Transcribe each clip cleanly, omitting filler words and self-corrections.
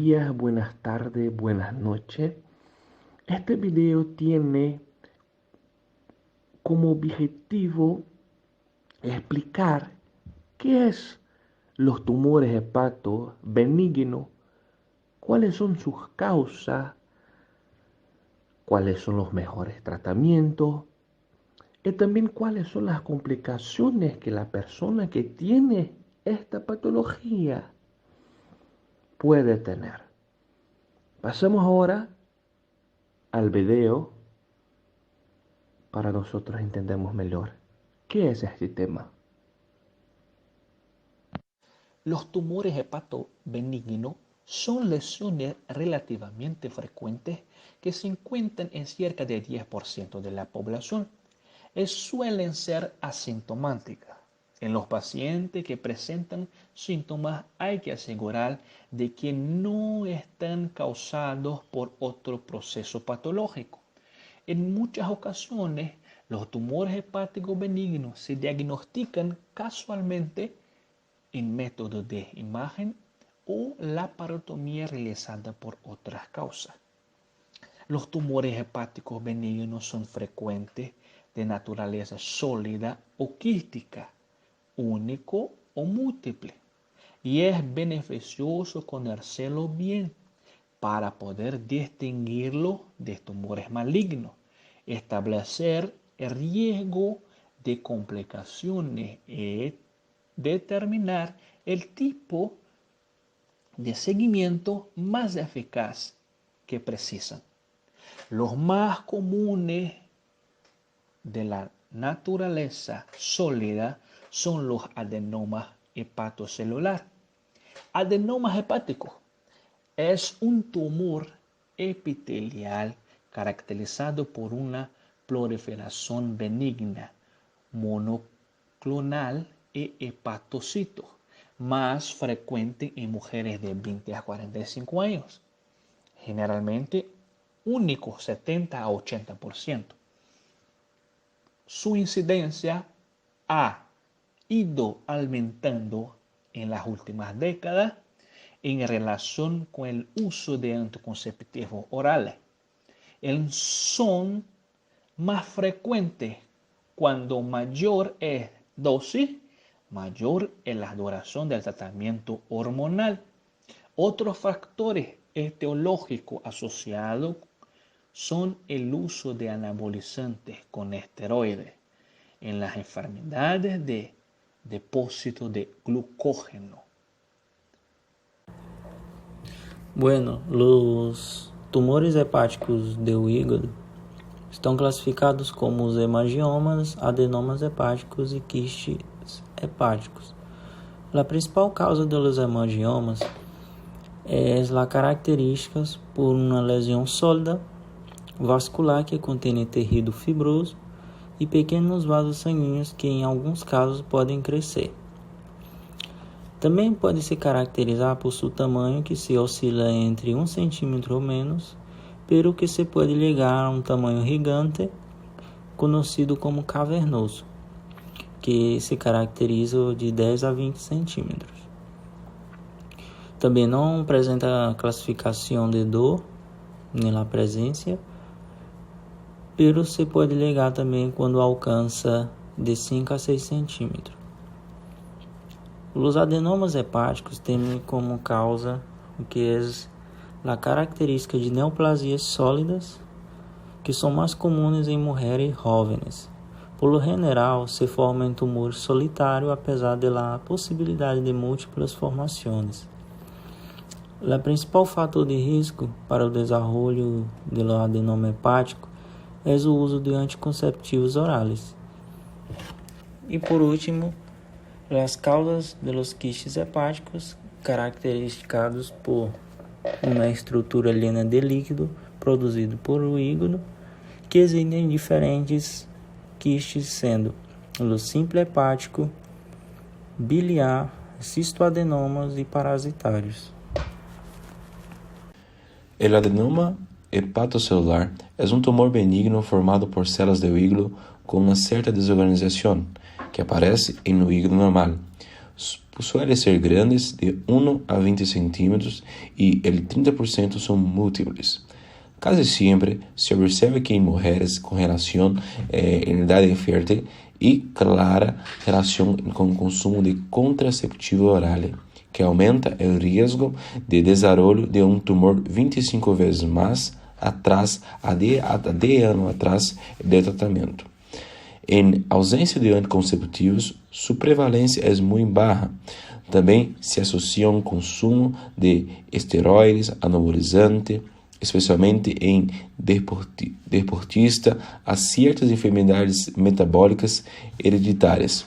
días, buenas tardes, buenas noches. Este video tiene como objetivo explicar qué es los tumores hepato benignos, cuáles son sus causas, cuáles son los mejores tratamientos y también cuáles son las complicaciones que la persona que tiene esta patología puede tener. Pasemos ahora al video para nosotros entendamos mejor qué es este tema. Los tumores hepatobenignos son lesiones relativamente frecuentes que se encuentran en cerca del 10% de la población y suelen ser asintomáticas. En los pacientes que presentan síntomas hay que asegurar de que no están causados por otro proceso patológico. En muchas ocasiones, los tumores hepáticos benignos se diagnostican casualmente en métodos de imagen o laparotomía realizada por otras causas. Los tumores hepáticos benignos son frecuentes de naturaleza sólida o quística, único o múltiple, y es beneficioso conocerlo bien para poder distinguirlo de tumores malignos, establecer el riesgo de complicaciones y determinar el tipo de seguimiento más eficaz que precisan. Los más comunes de la naturaleza sólida son los adenomas hepatocelular. Adenoma hepático es un tumor epitelial caracterizado por una proliferación benigna, monoclonal y hepatocitos, más frecuente en mujeres de 20 a 45 años, generalmente único 70 a 80%. Su incidencia ha ido aumentando en las últimas décadas en relación con el uso de anticonceptivos orales. Son más frecuentes cuando mayor es dosis, mayor es la duración del tratamiento hormonal. Otros factores etiológicos asociados son el uso de anabolizantes con esteroides en las enfermedades de depósito de glucógeno. Bueno, los tumores hepáticos do hígado estão classificados como os hemangiomas, adenomas hepáticos e quistes hepáticos. A principal causa de los hemangiomas es las características por una lesión sólida vascular que contém tecido fibroso e pequenos vasos sanguíneos que em alguns casos podem crescer. Também pode se caracterizar por seu tamanho que se oscila entre 1 centímetro ou menos, pero que se pode chegar a um tamanho gigante, conhecido como cavernoso, que se caracteriza de 10 a 20 centímetros. Também não apresenta classificação de dor na presença, pero se pode chegar também quando alcança de 5 a 6 centímetros. Os adenomas hepáticos têm como causa o que é a característica de neoplasias sólidas, que são mais comuns em mulheres jovens. Por lo general, se forma em tumor solitário, apesar da possibilidade de múltiplas formações. O principal fator de risco para o desenvolvimento do adenoma hepático é o uso de anticonceptivos orales. E por último, as causas de los quistes hepáticos, caracterizados por uma estrutura llena de líquido produzido por o hígado, que existem diferentes quistes, sendo o simples hepático, biliar, cistoadenomas e parasitários. El adenoma hepatocelular es un tumor benigno formado por células del hígado con una cierta desorganización que aparece en el hígado normal. suelen ser grandes de 1 a 20 centímetros y el 30% son múltiples. Casi siempre se observa que en mujeres con relación en edad fértil y clara relación con el consumo de contraceptivo oral, que aumenta el riesgo de desarrollo de un tumor 25 veces más a 10 años atrás del tratamiento. En ausencia de anticonceptivos, su prevalencia es muy baja. También se asocia un consumo de esteroides anabolizantes, especialmente en deportistas, a ciertas enfermedades metabólicas hereditarias.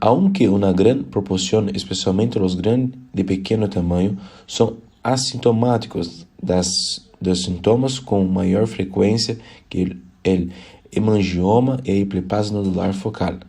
Aunque una gran proporción, especialmente los grandes de pequeño tamaño, son asintomáticos dos sintomas con mayor frecuencia que el hemangioma e hiperplasia nodular focal.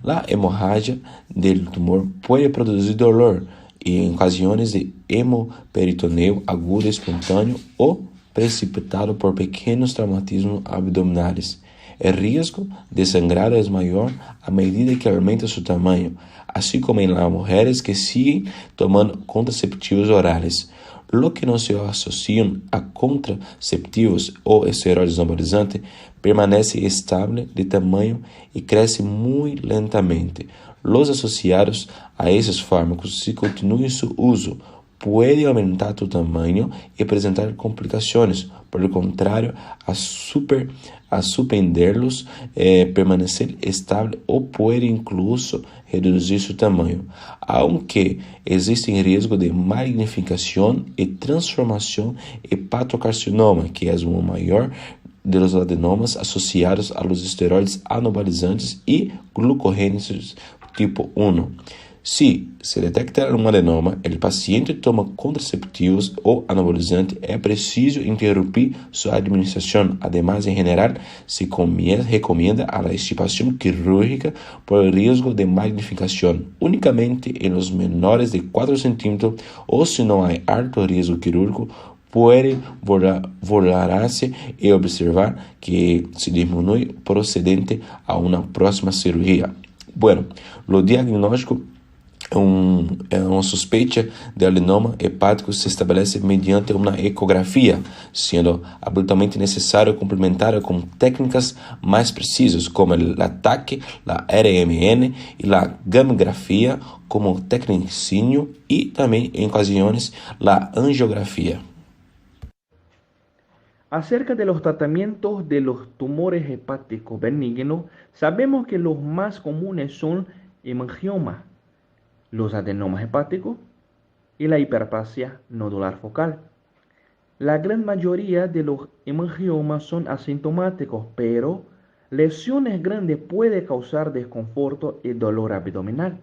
La hemorragia del tumor puede producir dolor y en ocasiones de hemoperitoneo agudo espontáneo o precipitado por pequeños traumatismos abdominales. El riesgo de sangrado es mayor a medida que aumenta su tamaño, así como en las mujeres que siguen tomando contraceptivos orales. Lo que no se asocian a contraceptivos o esteroides anabolizantes permanece estable de tamaño y crece muy lentamente. Los asociados a esos fármacos, si continúan su uso, pueden aumentar tu tamaño y presentar complicaciones. Por el contrario, a suspenderlos, permanecer estable o puede incluso reducir su tamaño, aunque existe riesgo de magnificación y transformación hepatocarcinoma, que es uno mayor de los adenomas asociados a los esteroides anabolizantes y glucogénicos tipo 1. Si se detecta un adenoma, el paciente toma contraceptivos o anabolizantes, es preciso interrumpir su administración. Además, en general, se recomienda a la extirpación quirúrgica por el riesgo de magnificación únicamente en los menores de 4 centímetros o si no hay alto riesgo quirúrgico, puede valorarse y observar que se disminuye procedente a una próxima cirugía. Bueno, lo diagnóstico uma suspeita de adenoma hepático se estabelece mediante uma ecografia, sendo absolutamente necessário complementar com técnicas mais precisas, como o ataque, a RMN e a gamografia como tecnicinho e também, em ocasiões, a angiografia. Acerca de los tratamientos de los tumores hepáticos benignos, sabemos que los más comunes son hemangioma, los adenomas hepáticos y la hiperplasia nodular focal. La gran mayoría de los hemangiomas son asintomáticos, pero lesiones grandes pueden causar desconforto y dolor abdominal.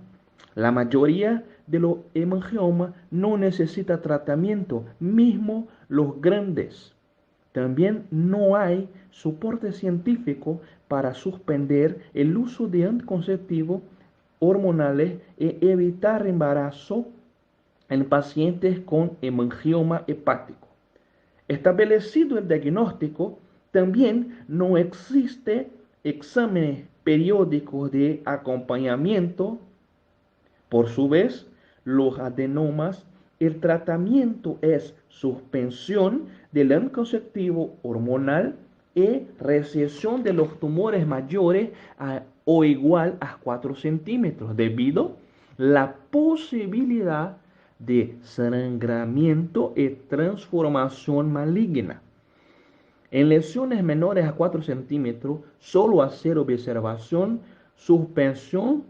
La mayoría de los hemangiomas no necesita tratamiento, mismo los grandes. También no hay soporte científico para suspender el uso de anticonceptivos hormonales y evitar embarazo en pacientes con hemangioma hepático. Establecido el diagnóstico, también no existe exámenes periódicos de acompañamiento. Por su vez, los adenomas, el tratamiento es suspensión del anticonceptivo hormonal y resección de los tumores mayores o igual a 4 centímetros, debido a la posibilidad de sangramiento y transformación maligna. En lesiones menores a 4 centímetros, solo hacer observación, suspensión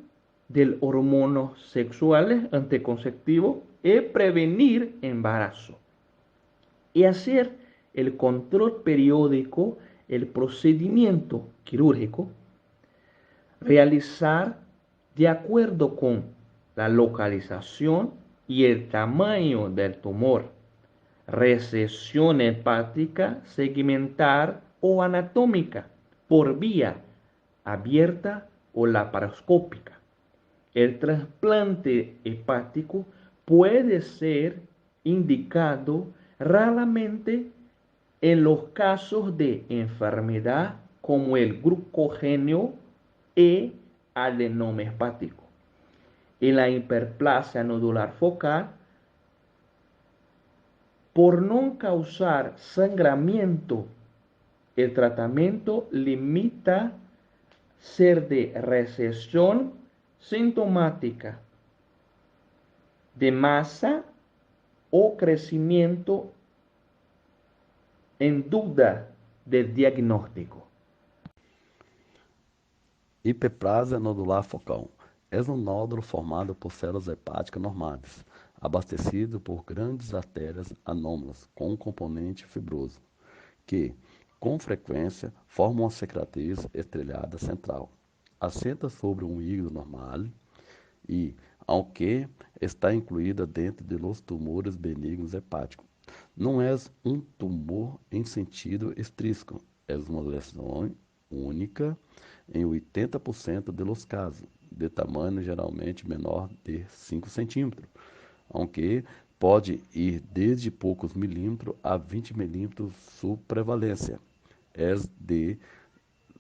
del hormonas sexuales anticonceptivos y prevenir embarazo. Y hacer el control periódico, el procedimiento quirúrgico, realizar de acuerdo con la localización y el tamaño del tumor, resección hepática, segmentar o anatómica por vía abierta o laparoscópica. El trasplante hepático puede ser indicado raramente en los casos de enfermedad como el glucógeno y adenoma hepático. en la hiperplasia nodular focal, por no causar sangramiento, el tratamiento limita ser de recesión sintomática, de masa o crecimiento en duda del diagnóstico. Hiperplasia nodular focal é um nódulo formado por células hepáticas normais, abastecido por grandes artérias anômalas com um componente fibroso, que, com frequência, formam uma cicatriz estrelhada central. Assenta sobre um hígado normal e, aunque está incluída dentro dos tumores benignos hepáticos, não é um tumor em sentido estrínseco, é uma lesão única em 80% dos casos, de tamanho geralmente menor de 5 centímetros, aunque pode ir desde poucos milímetros a 20 milímetros. Sua prevalência é de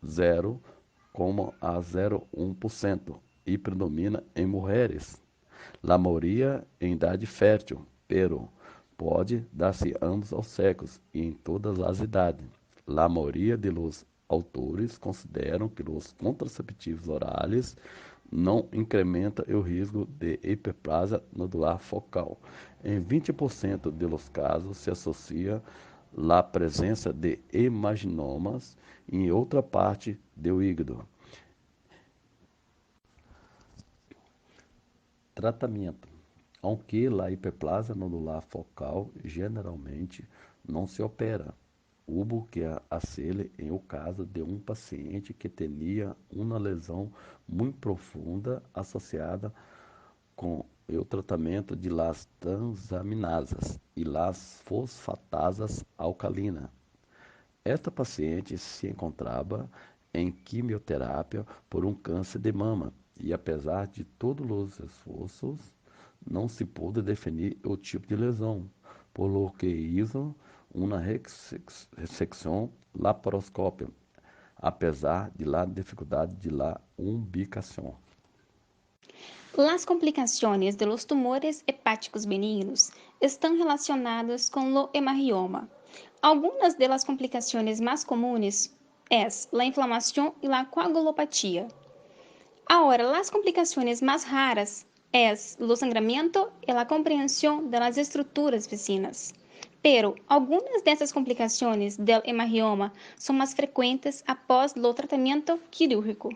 0,01% a 0,1% e predomina em mulheres, a maioria em idade fértil, pero pode dar-se ambos aos sexos e em todas as idades. A maioria dos autores consideram que os contraceptivos orais não incrementam o risco de hiperplasia nodular focal. Em 20% dos casos se associa a presença de hemangiomas em outra parte do hígado. Tratamento. Aunque a hiperplasia nodular focal geralmente não se opera, houve que hacer em o caso de um paciente que tinha uma lesão muito profunda associada com o tratamento de las transaminasas e las fosfatasas alcalinas. Esta paciente se encontrava em quimioterapia por um câncer de mama e, apesar de todos os esforços, não se pôde definir o tipo de lesão, por lo que hizo uma resecção laparoscópica, apesar de la dificuldade de la ubicação. Las complicaciones de los tumores hepáticos benignos están relacionadas con lo hemangioma. Algunas de las complicaciones más comunes es la inflamación y la coagulopatía. Ahora, las complicaciones más raras es lo sangramiento y la comprensión de las estructuras vecinas. Pero algunas de estas complicaciones del hemangioma son más frecuentes após o tratamento quirúrgico.